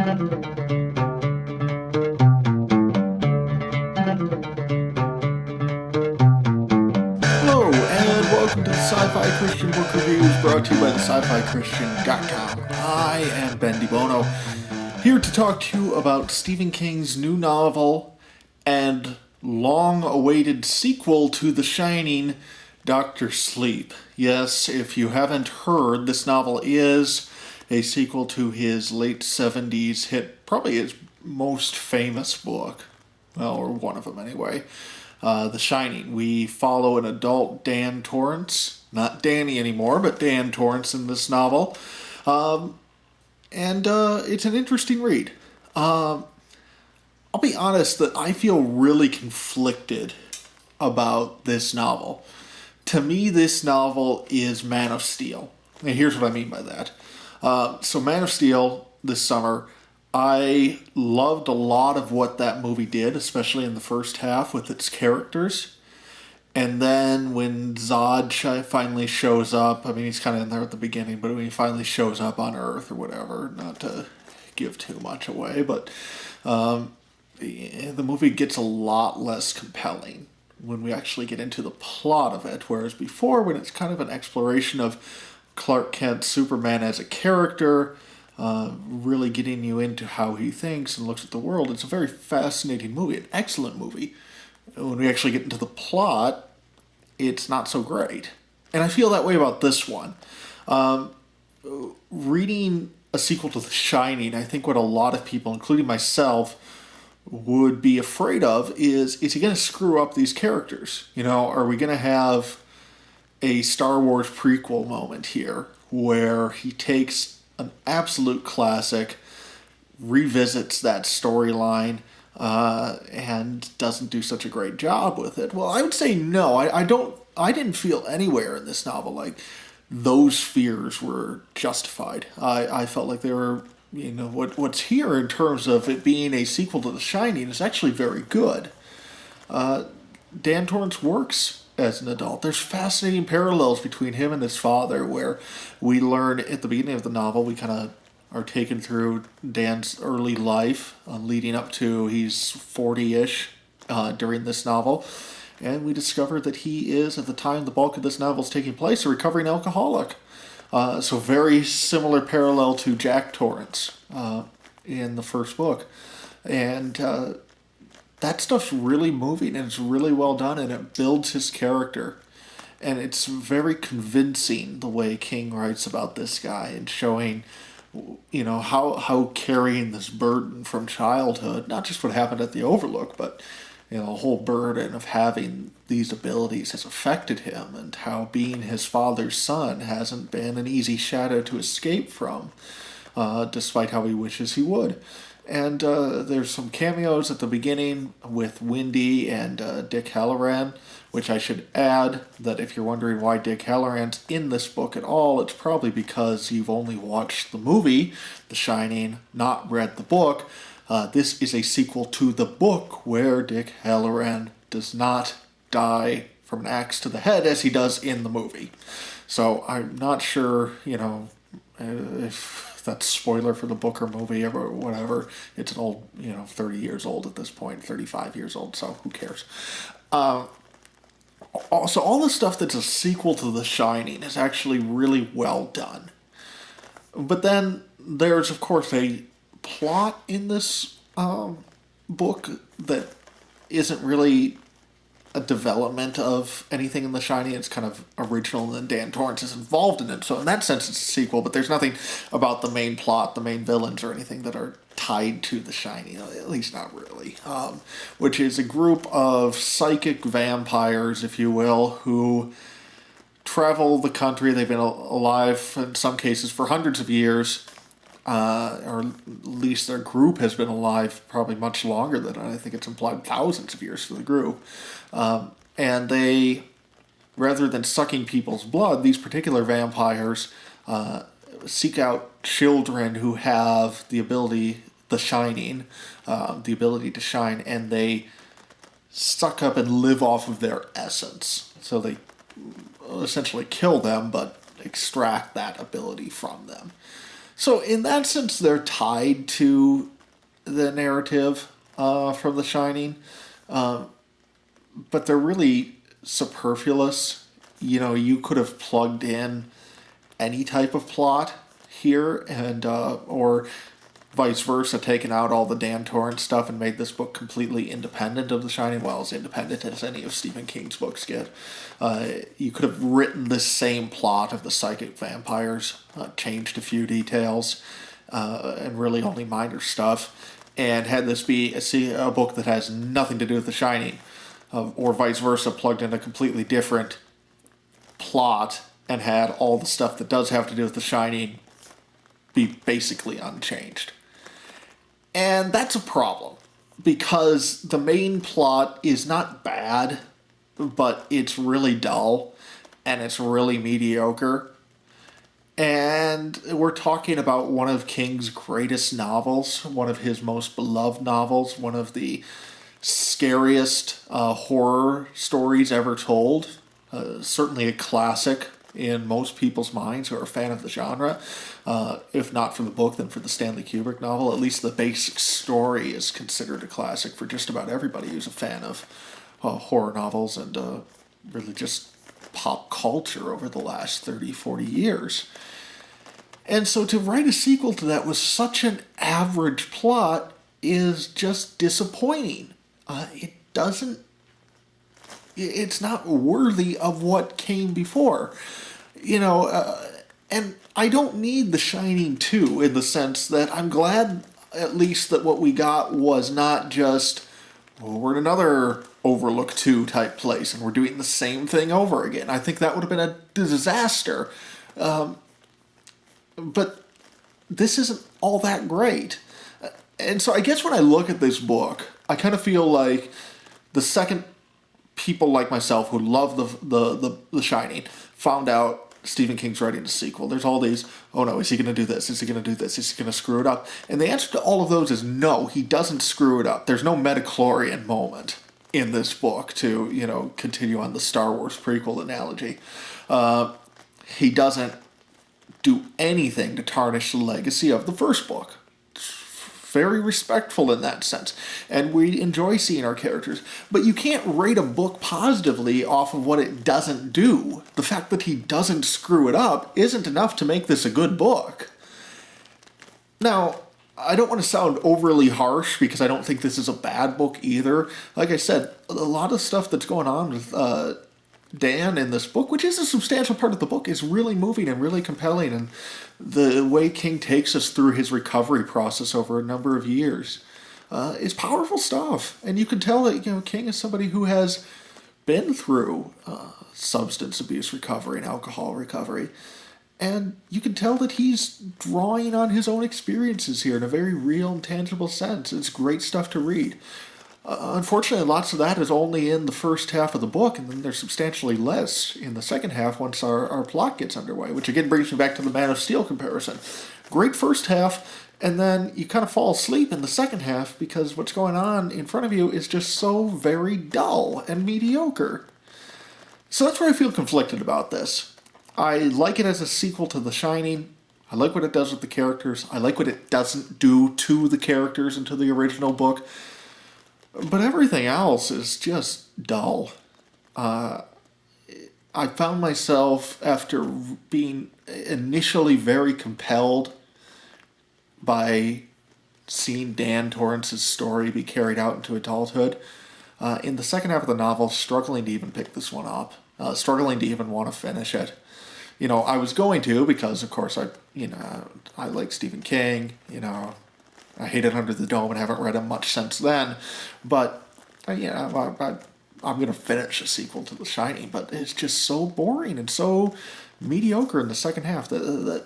Hello, and welcome to the Sci-Fi Christian Book Reviews brought to you by the Sci-Fi Christian.com. I am Ben DeBono, here to talk to you about Stephen King's new novel and long-awaited sequel to The Shining, Dr. Sleep. Yes, if you haven't heard, this novel is a sequel to his late 70s hit, probably his most famous book, well, or one of them anyway, The Shining. We follow an adult Dan Torrance, not Danny anymore, but Dan Torrance in this novel. And it's an interesting read. I'll be honest that I feel really conflicted about this novel. To me, this novel is Man of Steel. And here's what I mean by that. So Man of Steel this summer, I loved a lot of what that movie did, especially in the first half with its characters. And then when Zod finally shows up, I mean, he's kind of in there at the beginning, but when he finally shows up on Earth or whatever, not to give too much away, but the movie gets a lot less compelling when we actually get into the plot of it, whereas before, when it's kind of an exploration of Clark Kent, Superman as a character, really getting you into how he thinks and looks at the world, it's a very fascinating movie, an excellent movie. When we actually get into the plot, it's not so great. And I feel that way about this one. Reading a sequel to The Shining, I think what a lot of people, including myself, would be afraid of is he going to screw up these characters? You know, are we going to have a Star Wars prequel moment here where he takes an absolute classic, revisits that storyline, and doesn't do such a great job with it? Well, I would say no. I didn't feel anywhere in this novel like those fears were justified. I felt like they were, you know, what's here in terms of it being a sequel to The Shining is actually very good. Dan Torrance works as an adult. There's fascinating parallels between him and his father, where we learn at the beginning of the novel, we kind of are taken through Dan's early life, leading up to he's 40-ish during this novel. And we discover that he is, at the time the bulk of this novel is taking place, a recovering alcoholic. So very similar parallel to Jack Torrance in the first book. And that stuff's really moving, and it's really well done, and it builds his character. And it's very convincing the way King writes about this guy and showing, you know, how carrying this burden from childhood, not just what happened at the Overlook, but, you know, the whole burden of having these abilities has affected him, and how being his father's son hasn't been an easy shadow to escape from, despite how he wishes he would. And there's some cameos at the beginning with Wendy and Dick Hallorann, which I should add that if you're wondering why Dick Hallorann's in this book at all, it's probably because you've only watched the movie, The Shining, not read the book. This is a sequel to the book where Dick Hallorann does not die from an axe to the head as he does in the movie. So I'm not sure, you know, if that's spoiler for the book or movie or whatever. It's an old, 30 years old at this point, 35 years old, so who cares? So all the stuff that's a sequel to The Shining is actually really well done. But then there's, of course, a plot in this book that isn't really a development of anything in The Shining. It's kind of original, and then Dan Torrance is involved in it. So in that sense, it's a sequel, but there's nothing about the main plot, the main villains, or anything that are tied to The Shining, at least not really. Which is a group of psychic vampires, if you will, who travel the country. They've been alive, in some cases, for hundreds of years, or at least their group has been alive probably much longer than I think it's implied, thousands of years for the group. And they, rather than sucking people's blood, these particular vampires seek out children who have the ability, the shining, the ability to shine, and they suck up and live off of their essence. So they essentially kill them, but extract that ability from them. So in that sense, they're tied to the narrative from The Shining, but they're really superfluous. You know, you could have plugged in any type of plot here, and or vice versa, taken out all the Dan Torrance stuff and made this book completely independent of The Shining, well, as independent as any of Stephen King's books get. You could have written the same plot of the psychic vampires, changed a few details, and really only minor stuff, and had this be a book that has nothing to do with The Shining, or vice versa, plugged in a completely different plot and had all the stuff that does have to do with The Shining be basically unchanged. And that's a problem, because the main plot is not bad, but it's really dull, and it's really mediocre. And we're talking about one of King's greatest novels, one of his most beloved novels, one of the scariest horror stories ever told. Certainly a classic in most people's minds who are a fan of the genre. If not for the book, then for the Stanley Kubrick novel. At least the basic story is considered a classic for just about everybody who's a fan of horror novels and really just pop culture over the last 30, 40 years. And so to write a sequel to that with such an average plot is just disappointing. It's not worthy of what came before. And I don't need The Shining 2 in the sense that I'm glad at least that what we got was not just, well, we're in another Overlook 2 type place and we're doing the same thing over again. I think that would have been a disaster. But this isn't all that great. And so I guess when I look at this book, I kind of feel like the second people like myself who love the Shining found out Stephen King's writing a sequel, there's all these, oh no, is he going to do this? Is he going to do this? Is he going to screw it up? And the answer to all of those is no, he doesn't screw it up. There's no midichlorian moment in this book to, continue on the Star Wars prequel analogy. He doesn't do anything to tarnish the legacy of the first book. Very respectful in that sense. And we enjoy seeing our characters. But you can't rate a book positively off of what it doesn't do. The fact that he doesn't screw it up isn't enough to make this a good book. Now, I don't want to sound overly harsh because I don't think this is a bad book either. Like I said, a lot of stuff that's going on with Dan in this book, which is a substantial part of the book, is really moving and really compelling. And the way King takes us through his recovery process over a number of years is powerful stuff. And you can tell that King is somebody who has been through substance abuse recovery and alcohol recovery. And you can tell that he's drawing on his own experiences here in a very real and tangible sense. It's great stuff to read. Unfortunately, lots of that is only in the first half of the book, and then there's substantially less in the second half once our plot gets underway, which again brings me back to the Man of Steel comparison. Great first half, and then you kind of fall asleep in the second half because what's going on in front of you is just so very dull and mediocre. So that's where I feel conflicted about this. I like it as a sequel to The Shining. I like what it does with the characters. I like what it doesn't do to the characters and to the original book. But everything else is just dull. I found myself, after being initially very compelled by seeing Dan Torrance's story be carried out into adulthood, in the second half of the novel, struggling to even pick this one up, struggling to even want to finish it. I was going to because, of course, I like Stephen King, I hated Under the Dome and haven't read him much since then. But, I'm going to finish a sequel to The Shining. But it's just so boring and so mediocre in the second half that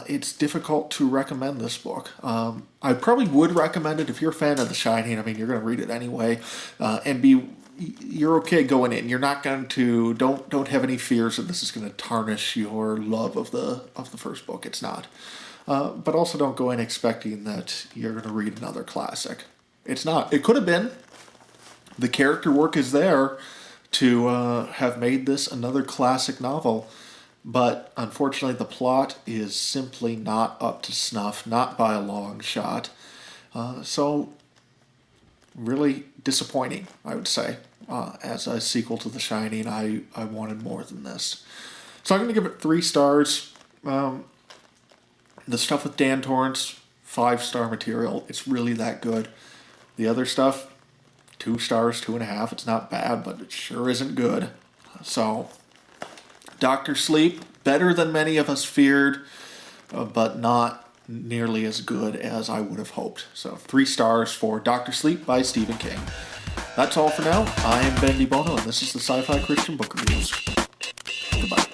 it's difficult to recommend this book. I probably would recommend it if you're a fan of The Shining. I mean, you're going to read it anyway. You're okay going in. You're not going to, don't have any fears that this is going to tarnish your love of the first book. It's not. But also don't go in expecting that you're going to read another classic. It's not. It could have been. The character work is there to have made this another classic novel. but unfortunately the plot is simply not up to snuff, not by a long shot. So really disappointing, I would say. As a sequel to The Shining, I wanted more than this. So I'm going to give it 3 stars. The stuff with Dan Torrance, 5-star material. It's really that good. The other stuff, 2 stars, 2.5. It's not bad, but it sure isn't good. So, Dr. Sleep, better than many of us feared, but not nearly as good as I would have hoped. So 3 stars for Dr. Sleep by Stephen King. That's all for now. I am Ben DiBono, and this is the Sci-Fi Christian Book Reviews. Goodbye.